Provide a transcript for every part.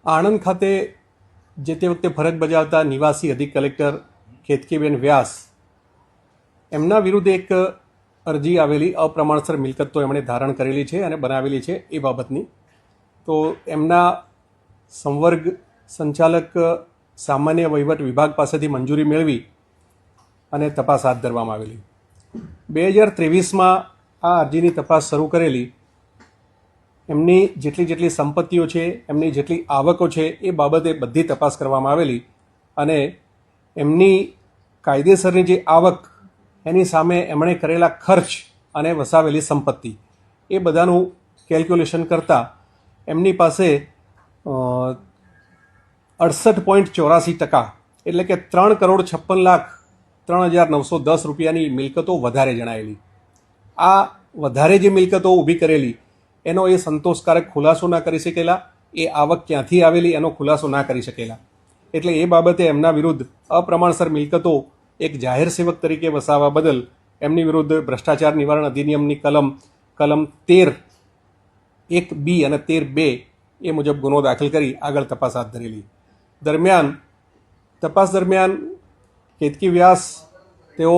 આણંદ ખાતે જે તે વખતે ફરજ બજાવતા નિવાસી અધિક કલેક્ટર કેતકીબેન વ્યાસ એમના વિરુદ્ધ એક અરજી આવેલી અપ્રમાણસર મિલકત તો એમણે ધારણ કરેલી છે અને બનાવેલી છે એ બાબતની. તો એમના સંવર્ગ સંચાલક સામાન્ય વહીવટ વિભાગ પાસેથી મંજૂરી મેળવી અને તપાસ હાથ ધરવામાં આવેલી. 2023માં આ અરજીની તપાસ શરૂ કરેલી. એમની જેટલી સંપત્તિઓ છે, એમની જેટલી આવકો છે એ બાબતે બધી તપાસ કરવામાં આવેલી અને એમની કાયદેસરની જે આવક એની સામે એમણે કરેલા ખર્ચ અને વસાવેલી સંપત્તિ એ બધાનું કેલ્ક્યુલેશન કરતાં એમની પાસે 68.84% એટલે કે 3,56,03,910 રૂપિયાની મિલકતો વધારે જણાયેલી. આ વધારે જે મિલકતો ઊભી કરેલી એનો એ સંતોષકારક ખુલાસો ના કરી શકેલા, એ આવક ક્યાંથી આવેલી એનો ખુલાસો ના કરી શકેલા. એટલે એ બાબતે એમના વિરુદ્ધ અપ્રમાણસર મિલકતો એક જાહેર સેવક તરીકે વસાવવા બદલ એમની વિરુદ્ધ ભ્રષ્ટાચાર નિવારણ અધિનિયમની કલમ 13(1)(b) અને 13(2) એ મુજબ ગુનો દાખલ કરી આગળ તપાસ હાથ ધરેલી. તપાસ દરમિયાન કેતકી વ્યાસ તેઓ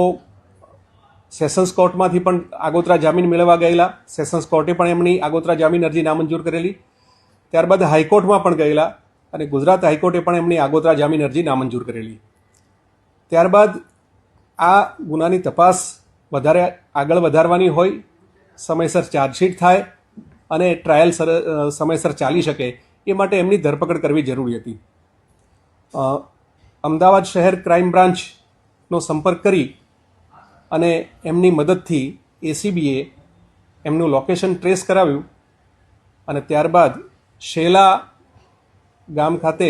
સેશન્સ કોર્ટમાંથી પણ આગોતરા જામીન મેળવવા ગયેલા. સેશન્સ કોર્ટે પણ એમની આગોતરા જામીન અરજી નામંજૂર કરેલી. ત્યારબાદ હાઈકોર્ટમાં પણ ગયેલા અને ગુજરાત હાઈકોર્ટે પણ એમની આગોતરા જામીન અરજી નામંજૂર કરેલી. ત્યારબાદ આ ગુનાની તપાસ વધારે આગળ વધારવાની હોય, સમયસર ચાર્જશીટ થાય અને ટ્રાયલ સમયસર ચાલી શકે એ માટે એમની ધરપકડ કરવી જરૂરી હતી. અમદાવાદ શહેર ક્રાઇમ બ્રાન્ચનો સંપર્ક કરી અને એમની મદદથી એસીબીએ એમનું લોકેશન ટ્રેસ કરાવ્યું અને ત્યારબાદ શેલા ગામ ખાતે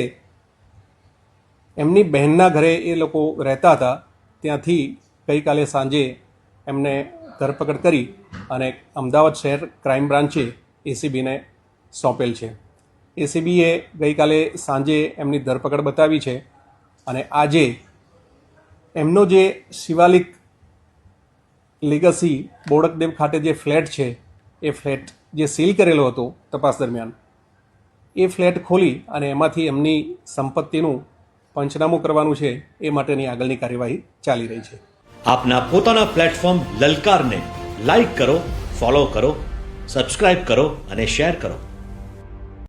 એમની બહેનના ઘરે એ લોકો રહેતા હતા, ત્યાંથી ગઈકાલે સાંજે એમને ધરપકડ કરી અને અમદાવાદ શહેર ક્રાઇમ બ્રાન્ચે એસીબીને સોંપેલ છે. એસીબીએ ગઈકાલે સાંજે એમની ધરપકડ બતાવી છે અને આજે એમનો જે શિવાલિક લીગસી બોડકદેવ ખાતે જે ફ્લેટ છે એ ફ્લેટ જે સીલ કરેલો હતો તપાસ દરમિયાન, એ ફ્લેટ ખોલી અને એમાંથી એમની સંપત્તિનું પંચનામું કરવાનું છે એ માટેની આગળની કાર્યવાહી ચાલી રહી છે. આપના પોતાના પ્લેટફોર્મ લલકારને લાઈક કરો, ફોલો કરો, સબસ્ક્રાઇબ કરો અને શેર કરો.